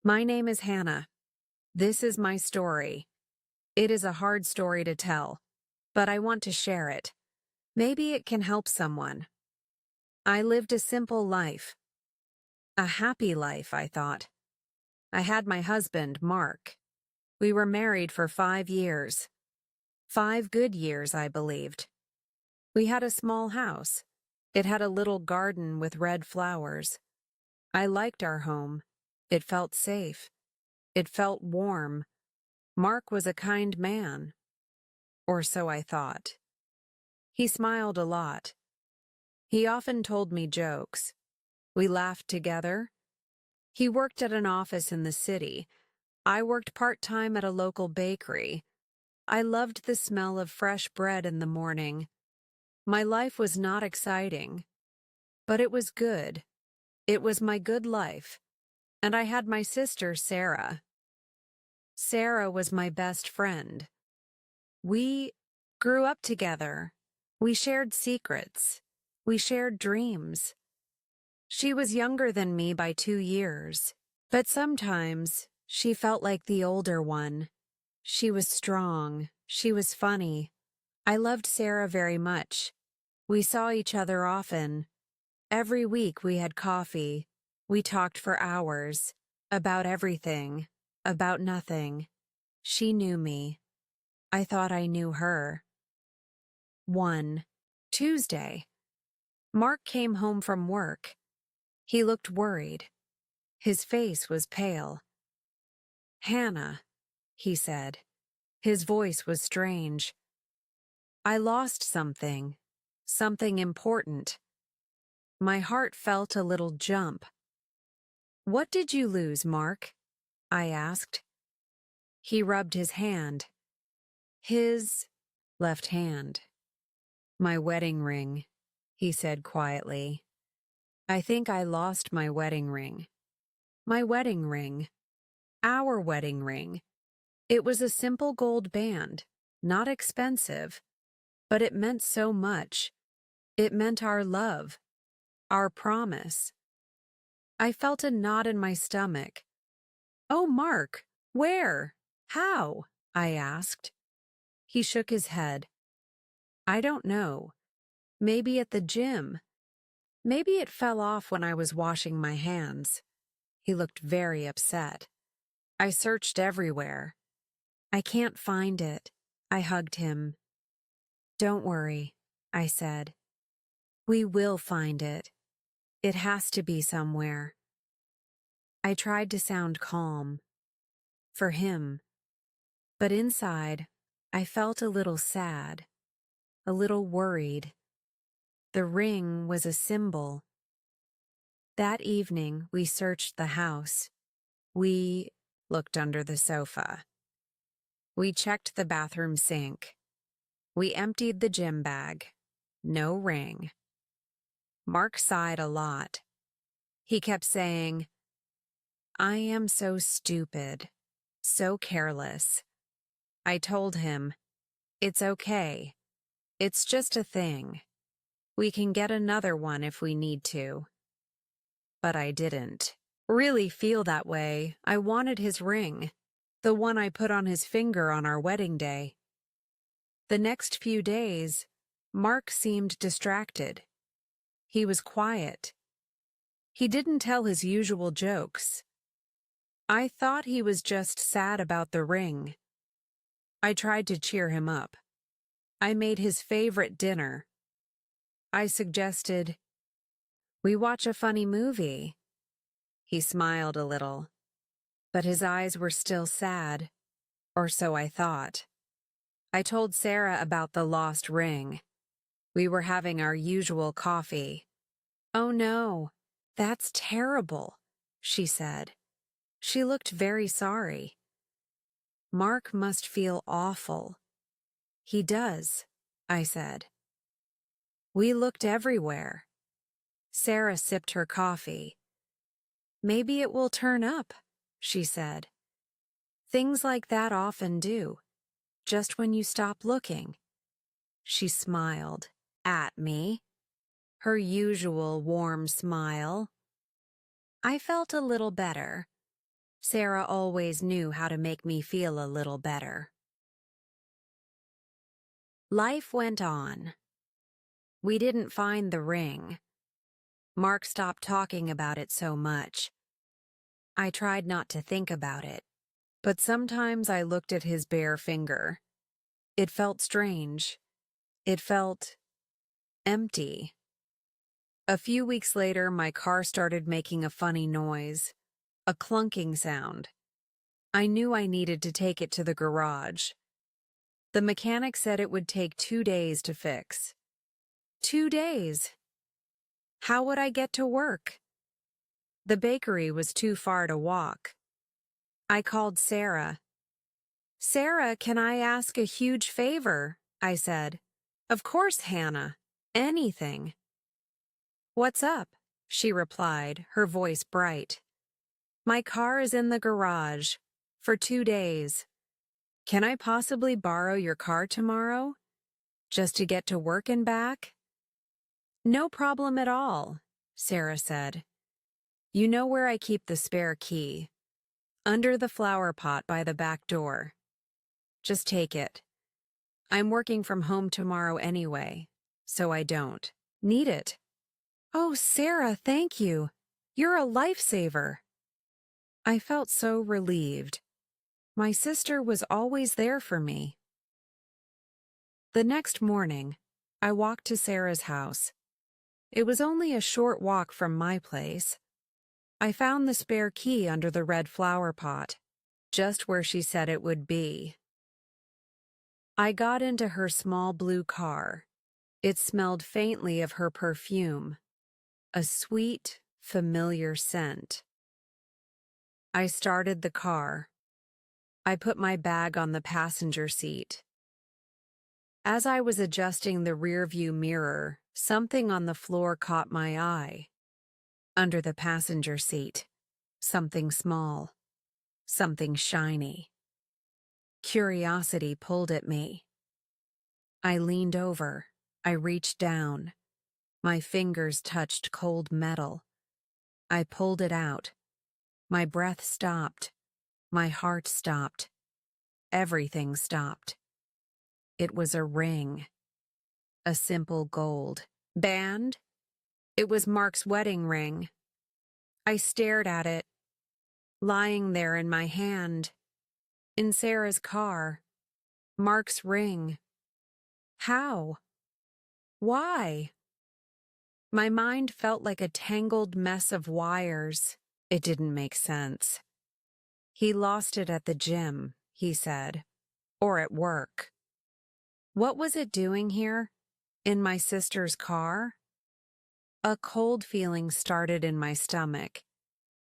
My name is Hannah. This is my story. It is a hard story to tell, but I want to share it. Maybe it can help someone. I lived a simple life. A happy life, I thought. I had my husband, Mark. We were married for 5 years. 5 good years, I believed. We had a small house. It had a little garden with red flowers. I liked our home. It felt safe. It felt warm. Mark was a kind man. Or so I thought. He smiled a lot. He often told me jokes. We laughed together. He worked at an office in the city. I worked part-time at a local bakery. I loved the smell of fresh bread in the morning. My life was not exciting, but it was good. It was my good life. And I had my sister, Sarah. Sarah was my best friend. We grew up together. We shared secrets. We shared dreams. She was younger than me by 2 years, but sometimes she felt like the older one. She was strong. She was funny. I loved Sarah very much. We saw each other often. Every week we had coffee. We talked for hours. About everything. About nothing. She knew me. I thought I knew her. 1. Tuesday. Mark came home from work. He looked worried. His face was pale. "Hannah," he said. His voice was strange. "I lost something. Something important." My heart felt a little jump. "What did you lose, Mark?" I asked. He rubbed his hand. His left hand. "My wedding ring," he said quietly. "I think I lost my wedding ring." My wedding ring. Our wedding ring. It was a simple gold band, not expensive, but it meant so much. It meant our love, our promise. I felt a knot in my stomach. "Oh, Mark, where? How?" I asked. He shook his head. "I don't know. Maybe at the gym. Maybe it fell off when I was washing my hands." He looked very upset. I searched everywhere. "I can't find it." I hugged him. "Don't worry," I said. "We will find it. It has to be somewhere." I tried to sound calm. For him. But inside, I felt a little sad. A little worried. The ring was a symbol. That evening, we searched the house. We looked under the sofa. We checked the bathroom sink. We emptied the gym bag. No ring. Mark sighed a lot. He kept saying, "I am so stupid, so careless." I told him, "It's okay. It's just a thing. We can get another one if we need to." But I didn't really feel that way. I wanted his ring, the one I put on his finger on our wedding day. The next few days, Mark seemed distracted. He was quiet. He didn't tell his usual jokes. I thought he was just sad about the ring. I tried to cheer him up. I made his favorite dinner. I suggested, "We watch a funny movie." He smiled a little, but his eyes were still sad, or so I thought. I told Sarah about the lost ring. We were having our usual coffee. "Oh no, that's terrible," she said. She looked very sorry. "Mark must feel awful." "He does," I said. We looked everywhere. Sarah sipped her coffee. "Maybe it will turn up," she said. "Things like that often do, just when you stop looking." She smiled at me, her usual warm smile. I felt a little better. Sarah always knew how to make me feel a little better. Life went on. We didn't find the ring. Mark stopped talking about it so much. I tried not to think about it, but sometimes I looked at his bare finger. It felt strange. It felt empty. A few weeks later, my car started making a funny noise, a clunking sound. I knew I needed to take it to the garage. The mechanic said it would take 2 days to fix. 2 days? How would I get to work? The bakery was too far to walk. I called Sarah. "Sarah, can I ask a huge favor?" I said. "Of course, Hannah. Anything." "What's up?" she replied, her voice bright. "My car is in the garage for 2 days. Can I possibly borrow your car tomorrow? Just to get to work and back?" "No problem at all," Sarah said. "You know where I keep the spare key. Under the flower pot by the back door. Just take it. I'm working from home tomorrow anyway, so I don't need it." "Oh, Sarah, thank you. You're a lifesaver." I felt so relieved. My sister was always there for me. The next morning, I walked to Sarah's house. It was only a short walk from my place. I found the spare key under the red flower pot, just where she said it would be. I got into her small blue car. It smelled faintly of her perfume, a sweet, familiar scent. I started the car. I put my bag on the passenger seat. As I was adjusting the rearview mirror, something on the floor caught my eye. Under the passenger seat, something small, something shiny. Curiosity pulled at me. I leaned over. I reached down. My fingers touched cold metal. I pulled it out. My breath stopped. My heart stopped. Everything stopped. It was a ring. A simple gold band. It was Mark's wedding ring. I stared at it, lying there in my hand. In Sarah's car. Mark's ring. How? Why? My mind felt like a tangled mess of wires. It didn't make sense. "He lost it at the gym," he said, "or at work." What was it doing here? In my sister's car? A cold feeling started in my stomach.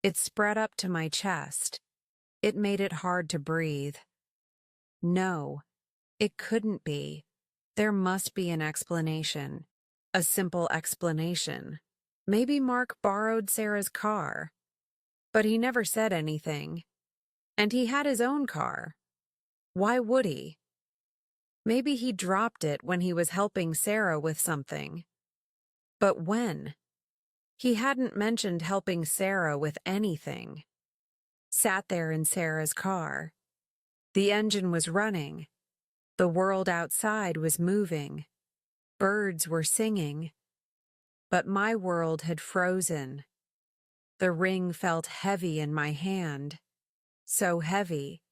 It spread up to my chest. It made it hard to breathe. No, it couldn't be. There must be an explanation. A simple explanation. Maybe Mark borrowed Sarah's car. But he never said anything. And he had his own car. Why would he? Maybe he dropped it when he was helping Sarah with something. But when? He hadn't mentioned helping Sarah with anything. Sat there in Sarah's car. The engine was running. The world outside was moving. Birds were singing. But my world had frozen. The ring felt heavy in my hand. So heavy.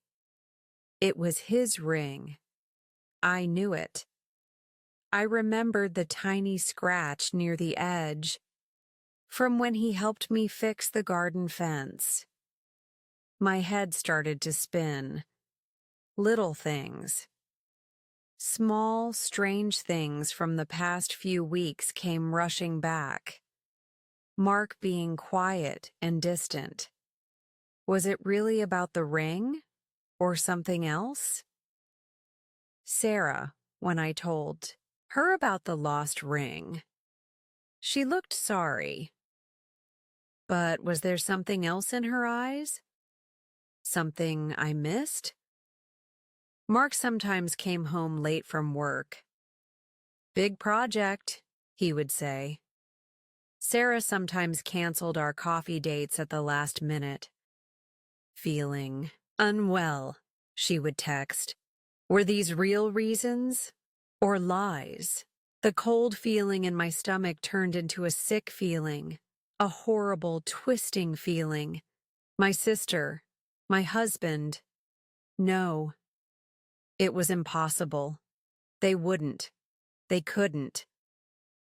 It was his ring. I knew it. I remembered the tiny scratch near the edge from when he helped me fix the garden fence. My head started to spin. Little things. Small, strange things from the past few weeks came rushing back. Mark being quiet and distant. Was it really about the ring? Or something else? Sarah, when I told her about the lost ring, she looked sorry. But was there something else in her eyes? Something I missed? Mark sometimes came home late from work. "Big project," he would say. Sarah sometimes canceled our coffee dates at the last minute. Feeling unwell, she would text. Were these real reasons or lies? The cold feeling in my stomach turned into a sick feeling, a horrible, twisting feeling. My sister, my husband. No, it was impossible. They wouldn't. They couldn't.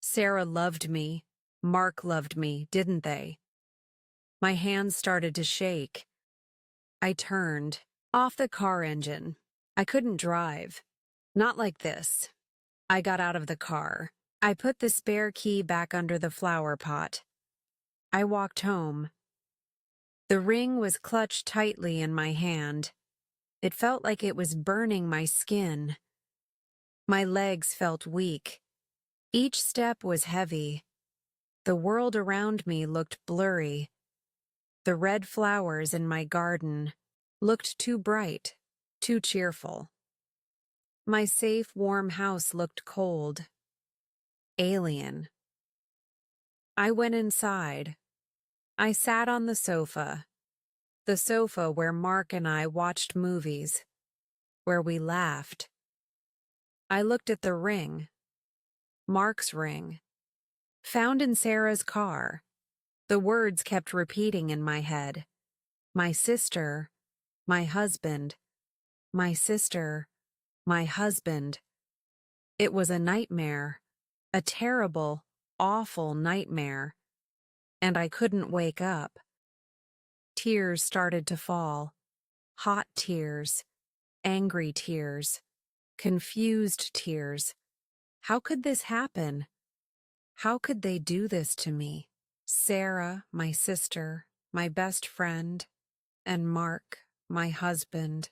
Sarah loved me. Mark loved me, didn't they? My hands started to shake. I turned off the car engine. I couldn't drive. Not like this. I got out of the car. I put the spare key back under the flower pot. I walked home. The ring was clutched tightly in my hand. It felt like it was burning my skin. My legs felt weak. Each step was heavy. The world around me looked blurry. The red flowers in my garden looked too bright, too cheerful. My safe, warm house looked cold, alien. I went inside. I sat on the sofa where Mark and I watched movies, where we laughed. I looked at the ring, Mark's ring, found in Sarah's car. The words kept repeating in my head. My sister, my husband, my sister, my husband. It was a nightmare, a terrible, awful nightmare, and I couldn't wake up. Tears started to fall, hot tears, angry tears, confused tears. How could this happen? How could they do this to me? Sarah, my sister, my best friend, and Mark, my husband,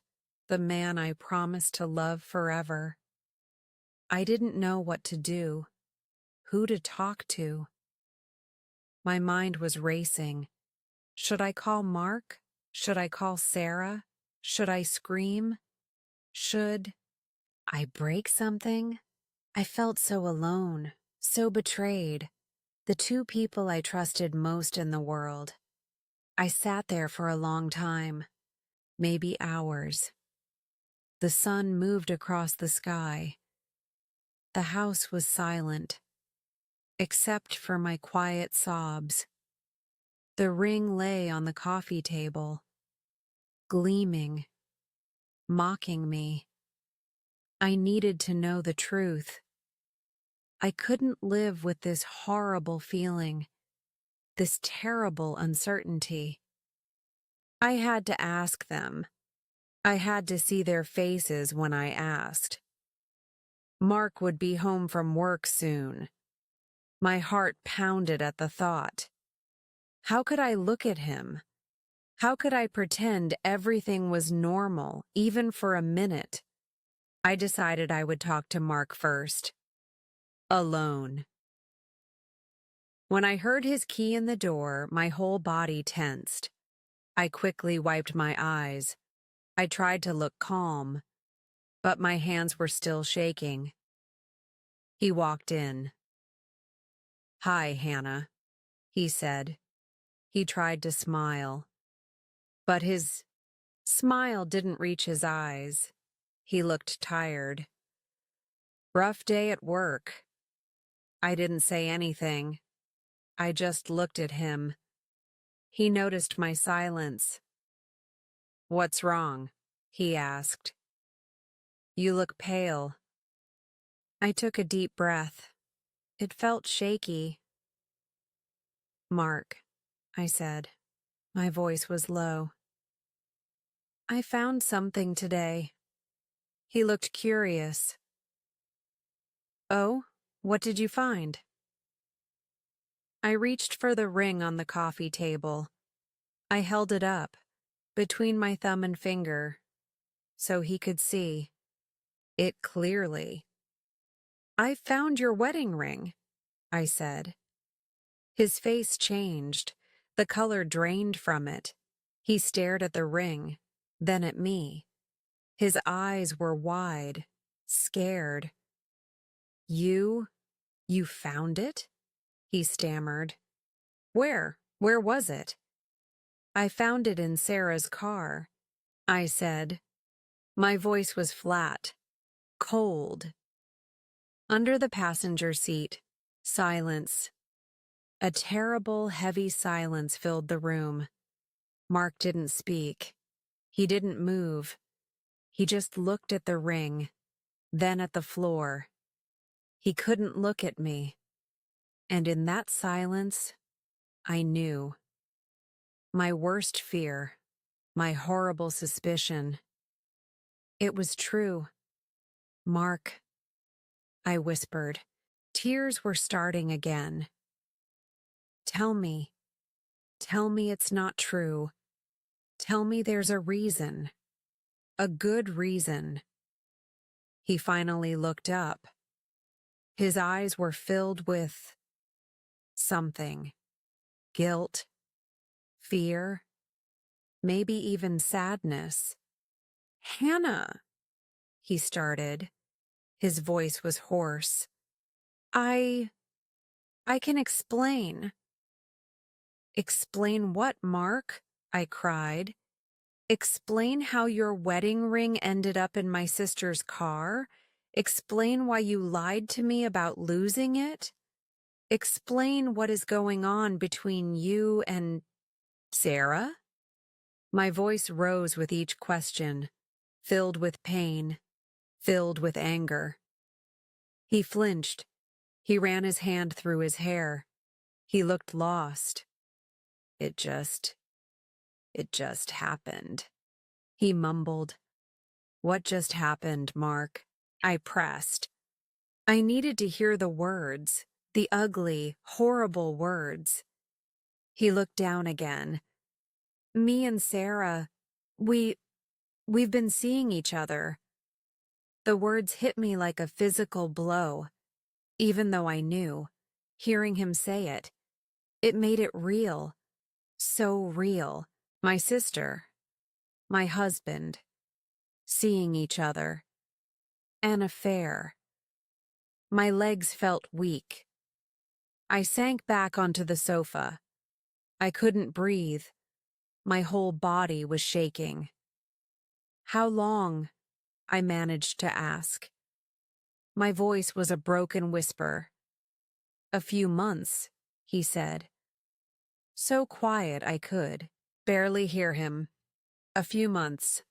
the man I promised to love forever. I didn't know what to do, who to talk to. My mind was racing. Should I call Mark? Should I call Sarah? Should I scream? Should I break something? I felt so alone, so betrayed. The two people I trusted most in the world. I sat there for a long time, maybe hours. The sun moved across the sky. The house was silent, except for my quiet sobs. The ring lay on the coffee table, gleaming, mocking me. I needed to know the truth. I couldn't live with this horrible feeling, this terrible uncertainty. I had to ask them. I had to see their faces when I asked. Mark would be home from work soon. My heart pounded at the thought. How could I look at him? How could I pretend everything was normal, even for a minute? I decided I would talk to Mark first. Alone. When I heard his key in the door, my whole body tensed. I quickly wiped my eyes. I tried to look calm, but my hands were still shaking. He walked in. "Hi, Hannah," he said. He tried to smile, but his smile didn't reach his eyes. He looked tired. "Rough day at work." I didn't say anything. I just looked at him. He noticed my silence. "What's wrong?" he asked. "You look pale." I took a deep breath. It felt shaky. "Mark," I said. My voice was low. "I found something today." He looked curious. "Oh, what did you find?" I reached for the ring on the coffee table. I held it up, between my thumb and finger, so he could see it clearly. "I found your wedding ring," I said. His face changed. The color drained from it. He stared at the ring, then at me. His eyes were wide, scared. You found it?" he stammered. Where was it?" I found it in Sarah's car, I said. My voice was flat, cold. Under the passenger seat, silence. A terrible, heavy silence filled the room. Mark didn't speak. He didn't move. He just looked at the ring, then at the floor. He couldn't look at me. And in that silence, I knew. My worst fear, my horrible suspicion. It was true. Mark, I whispered. Tears were starting again. Tell me it's not true. Tell me there's a reason. A good reason. He finally looked up. His eyes were filled with something. Guilt, fear, maybe even sadness. Hannah, he started. His voice was hoarse. I can explain. Explain what, Mark? I cried. Explain how your wedding ring ended up in my sister's car? Explain why you lied to me about losing it? Explain what is going on between you and Sarah? My voice rose with each question, filled with pain, filled with anger. He flinched. He ran his hand through his hair. He looked lost. It just happened. He mumbled. What just happened, Mark? I pressed. I needed to hear the words, the ugly, horrible words. He looked down again. Me and Sarah, we've been seeing each other. The words hit me like a physical blow, even though I knew. Hearing him say it, it made it real. So real. My sister, my husband, seeing each other. An affair. My legs felt weak. I sank back onto the sofa. I couldn't breathe. My whole body was shaking. How long? I managed to ask. My voice was a broken whisper. A few months, he said. So quiet I could barely hear him. A few months.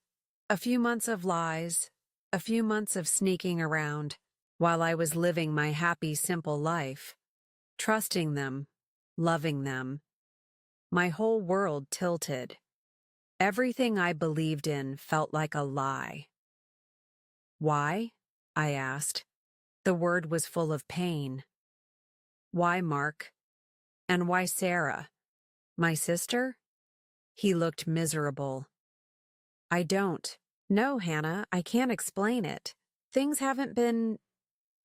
A few months of lies. A few months of sneaking around while I was living my happy, simple life. Trusting them. Loving them. My whole world tilted. Everything I believed in felt like a lie. Why? I asked. The word was full of pain. Why Mark? And why Sarah? My sister? He looked miserable. I don't. No, Hannah, I can't explain it. Things haven't been...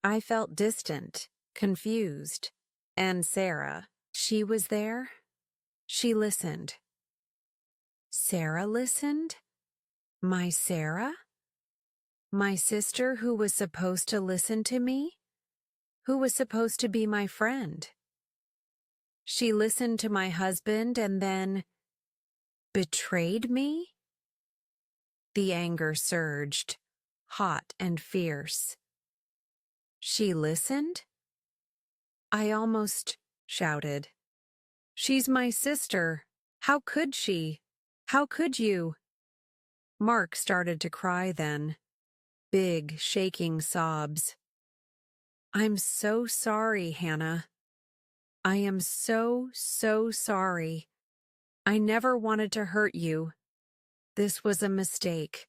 I felt distant, confused. And Sarah, she was there? She listened. Sarah listened? My Sarah? My sister who was supposed to listen to me? Who was supposed to be my friend? She listened to my husband and then betrayed me? The anger surged, hot and fierce. She listened? I almost shouted. She's my sister. How could she? How could you? Mark started to cry then. Big, shaking sobs. I'm so sorry, Hannah. I am so sorry. I never wanted to hurt you. This was a mistake.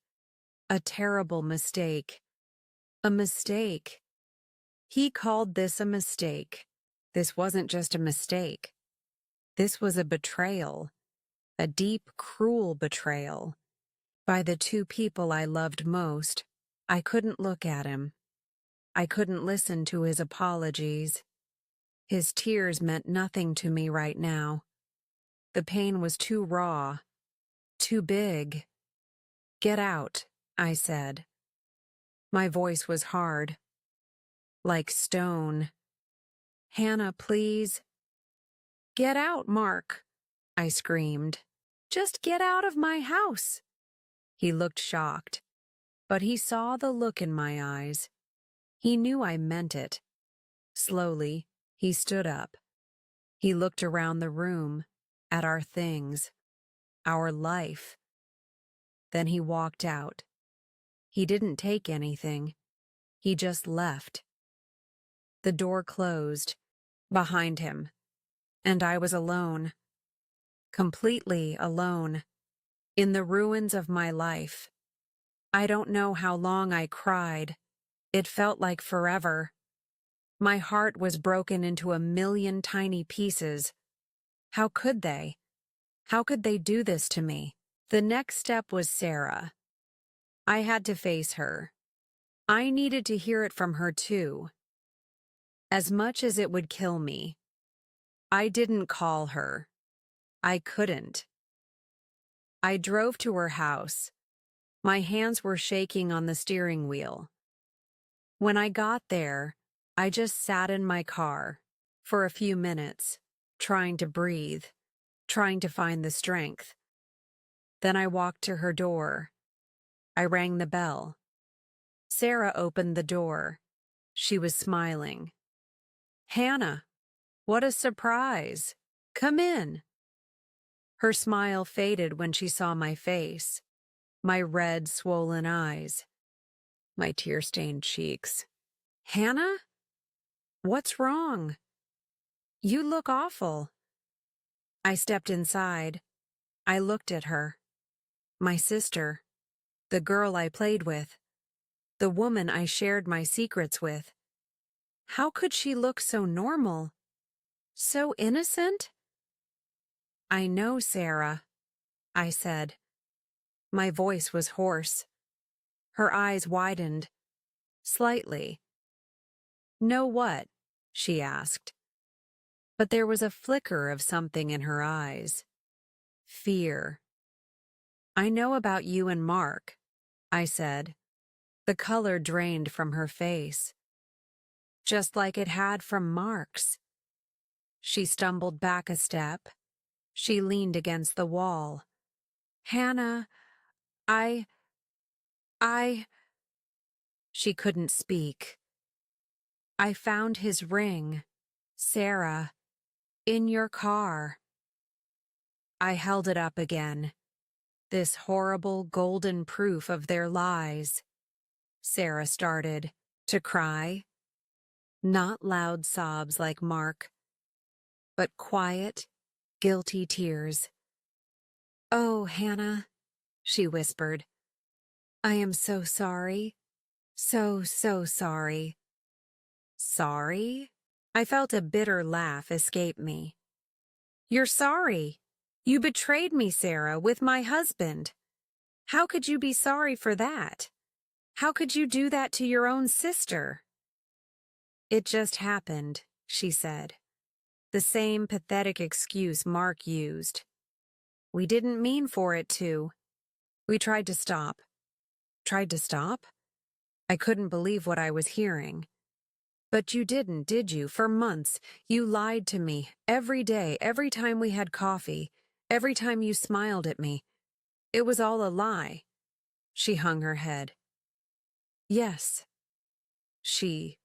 A terrible mistake. A mistake. He called this a mistake. This wasn't just a mistake. This was a betrayal. A deep, cruel betrayal. By the two people I loved most. I couldn't look at him. I couldn't listen to his apologies. His tears meant nothing to me right now. The pain was too raw, too big. Get out, I said. My voice was hard, like stone. Hannah, please. Get out, Mark, I screamed. Just get out of my house. He looked shocked, but he saw the look in my eyes. He knew I meant it. Slowly, he stood up. He looked around the room, at our things, our life. Then he walked out. He didn't take anything. He just left. The door closed behind him, and I was alone, completely alone, in the ruins of my life. I don't know how long I cried. It felt like forever. My heart was broken into a million tiny pieces. How could they? How could they do this to me? The next step was Sarah. I had to face her. I needed to hear it from her too. As much as it would kill me. I didn't call her. I couldn't. I drove to her house. My hands were shaking on the steering wheel. When I got there, I just sat in my car for a few minutes, trying to breathe, trying to find the strength. Then I walked to her door. I rang the bell. Sarah opened the door. She was smiling. "Hannah, what a surprise! Come in." Her smile faded when she saw my face, my red, swollen eyes, my tear-stained cheeks. "Hannah? What's wrong? You look awful." I stepped inside. I looked at her. My sister, the girl I played with, the woman I shared my secrets with. How could she look so normal? So innocent? "I know, Sarah," I said. My voice was hoarse. Her eyes widened, slightly. "Know what?" she asked. But there was a flicker of something in her eyes. Fear. "I know about you and Mark," I said. The color drained from her face, just like it had from Mark's. She stumbled back a step. She leaned against the wall. "Hannah, I... She couldn't speak. "I found his ring, Sarah, in your car." I held it up again. This horrible golden proof of their lies. Sarah started to cry. Not loud sobs like Mark, but quiet, guilty tears. "Oh, Hannah," she whispered. "I am so sorry. So sorry." "Sorry?" I felt a bitter laugh escape me. "You're sorry. You betrayed me, Sarah, with my husband. How could you be sorry for that? How could you do that to your own sister?" "It just happened," she said. The same pathetic excuse Mark used. "We didn't mean for it to. We tried to stop." "Tried to stop?" I couldn't believe what I was hearing. "But you didn't, did you? For months, you lied to me, every day, every time we had coffee, every time you smiled at me. It was all a lie." She hung her head. "Yes," she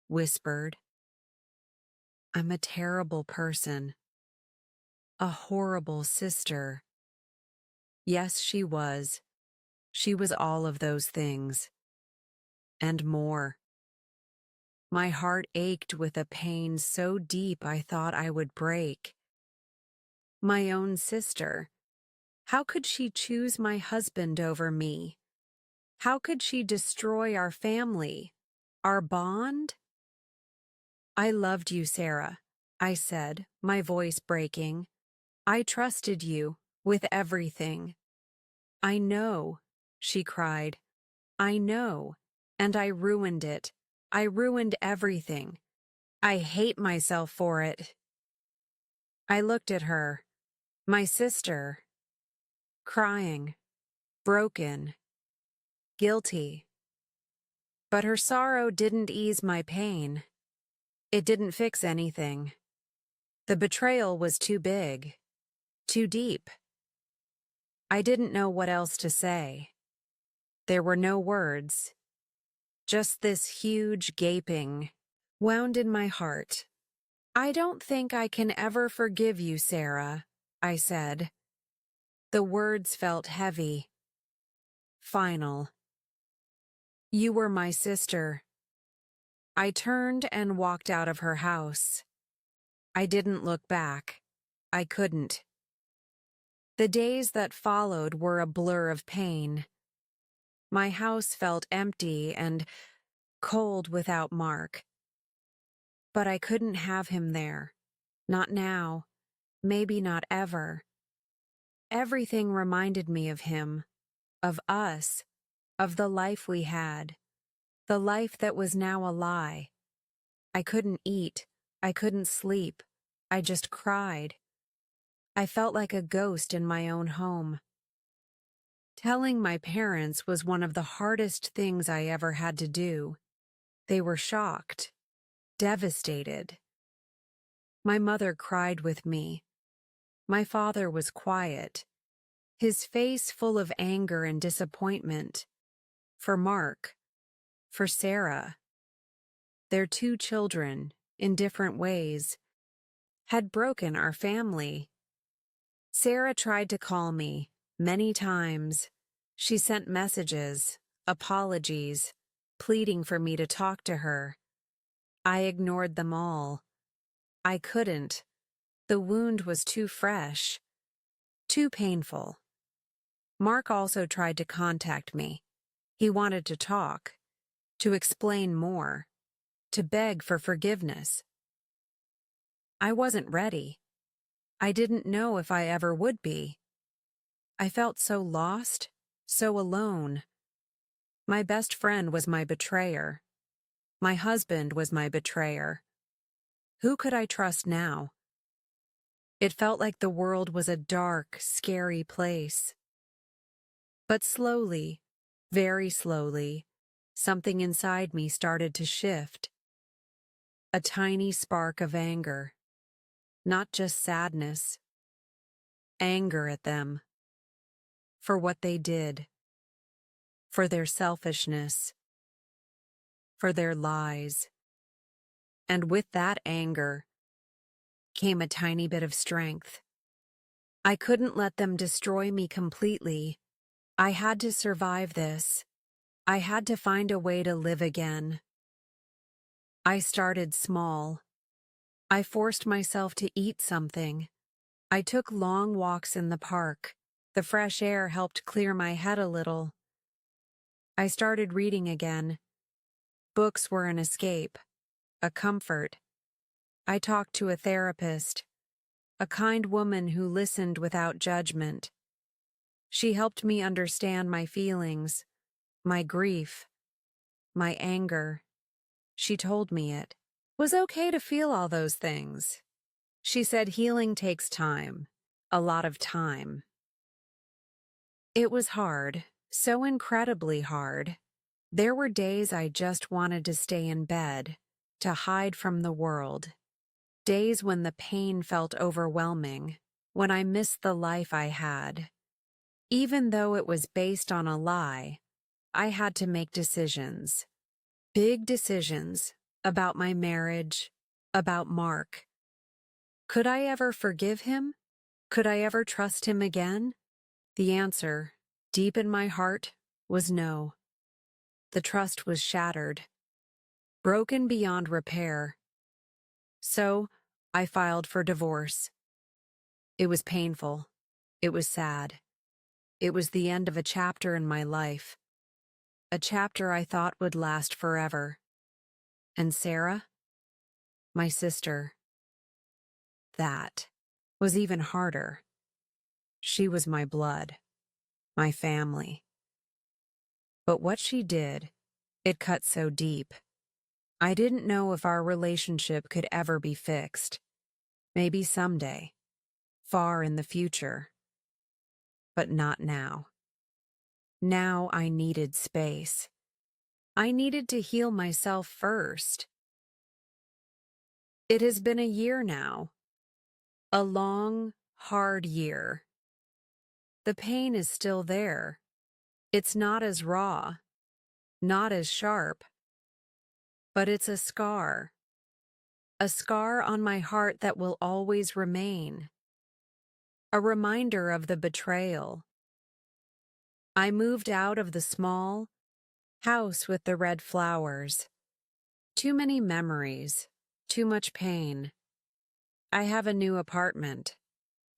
whispered. "I'm a terrible person. A horrible sister." Yes, she was. She was all of those things. And more. My heart ached with a pain so deep I thought I would break. My own sister. How could she choose my husband over me? How could she destroy our family, our bond? "I loved you, Sarah," I said, my voice breaking. "I trusted you with everything." "I know," she cried. "I know, and I ruined it. I ruined everything. I hate myself for it." I looked at her, my sister, crying, broken, guilty. But her sorrow didn't ease my pain. It didn't fix anything. The betrayal was too big, too deep. I didn't know what else to say. There were no words, just this huge gaping wound in my heart. I don't think I can ever forgive you, Sarah, I said. The words felt heavy, final. You were my sister. I turned and walked out of her house. I didn't look back. I couldn't. The days that followed were a blur of pain. My house felt empty and cold without Mark. But I couldn't have him there. Not now. Maybe not ever. Everything reminded me of him, of us, of the life we had, the life that was now a lie. I couldn't eat. I couldn't sleep. I just cried. I felt like a ghost in my own home. Telling my parents was one of the hardest things I ever had to do. They were shocked, devastated. My mother cried with me. My father was quiet, his face full of anger and disappointment. For Mark, for Sarah. Their 2 children, in different ways, had broken our family. Sarah tried to call me many times. She sent messages, apologies, pleading for me to talk to her. I ignored them all. I couldn't. The wound was too fresh, too painful. Mark also tried to contact me. He wanted to talk, to explain more, to beg for forgiveness. I wasn't ready. I didn't know if I ever would be. I felt so lost, so alone. My best friend was my betrayer. My husband was my betrayer. Who could I trust now? It felt like the world was a dark, scary place. But slowly, very slowly, something inside me started to shift. A tiny spark of anger. Not just sadness. Anger at them. For what they did. For their selfishness. For their lies. And with that anger came a tiny bit of strength. I couldn't let them destroy me completely. I had to survive this. I had to find a way to live again. I started small. I forced myself to eat something. I took long walks in the park. The fresh air helped clear my head a little. I started reading again. Books were an escape, a comfort. I talked to a therapist, a kind woman who listened without judgment. She helped me understand my feelings, my grief, my anger. She told me it was okay to feel all those things. She said healing takes time, a lot of time. It was hard, so incredibly hard. There were days I just wanted to stay in bed, to hide from the world. Days when the pain felt overwhelming, when I missed the life I had. Even though it was based on a lie, I had to make decisions. Big decisions about my marriage, about Mark. Could I ever forgive him? Could I ever trust him again? The answer, deep in my heart, was no. The trust was shattered, broken beyond repair. So, I filed for divorce. It was painful. It was sad. It was the end of a chapter in my life. A chapter I thought would last forever. And Sarah? My sister. That was even harder. She was my blood, my family. But what she did, it cut so deep. I didn't know if our relationship could ever be fixed. Maybe someday, far in the future. But not now. Now I needed space. I needed to heal myself first. It has been a year now. A long, hard year. The pain is still there. It's not as raw, not as sharp, but it's a scar on my heart that will always remain, a reminder of the betrayal. I moved out of the small house with the red flowers. Too many memories, too much pain. I have a new apartment.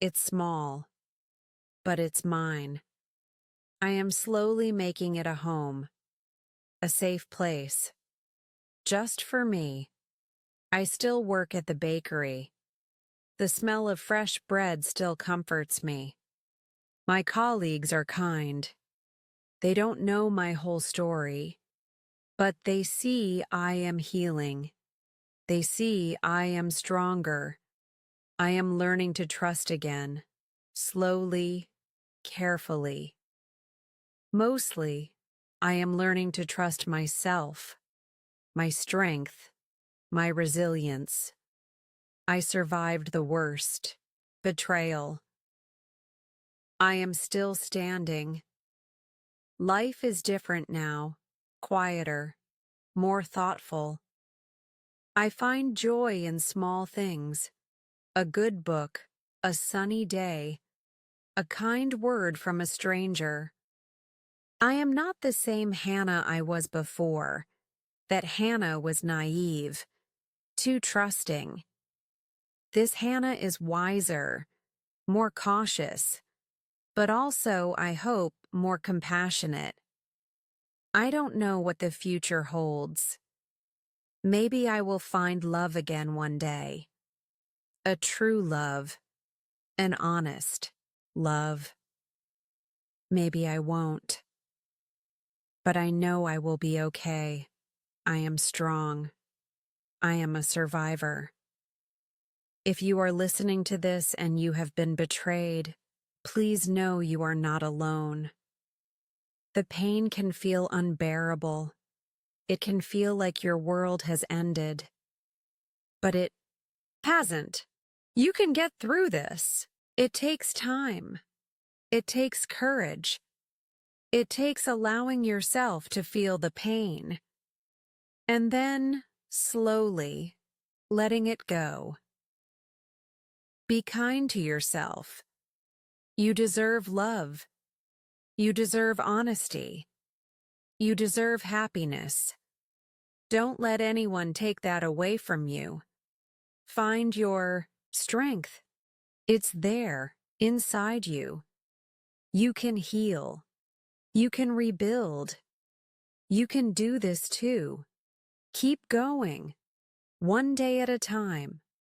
It's small, but it's mine. I am slowly making it a home, a safe place, just for me. I still work at the bakery. The smell of fresh bread still comforts me. My colleagues are kind. They don't know my whole story, but they see I am healing. They see I am stronger. I am learning to trust again, slowly, carefully. Mostly, I am learning to trust myself, my strength, my resilience. I survived the worst, betrayal. I am still standing. Life is different now, quieter, more thoughtful. I find joy in small things, a good book, a sunny day, a kind word from a stranger. I am not the same Hannah I was before. That Hannah was naive, too trusting. This Hannah is wiser, more cautious, but also, I hope, more compassionate. I don't know what the future holds. Maybe I will find love again one day. A true love, an honest love. Maybe I won't. But I know I will be okay. I am strong. I am a survivor. If you are listening to this and you have been betrayed, please know you are not alone. The pain can feel unbearable. It can feel like your world has ended. But it hasn't. You can get through this. It takes time. It takes courage. It takes allowing yourself to feel the pain. And then, slowly, letting it go. Be kind to yourself. You deserve love. You deserve honesty. You deserve happiness. Don't let anyone take that away from you. Find your strength. It's there, inside you. You can heal. You can rebuild. You can do this too. Keep going, one day at a time.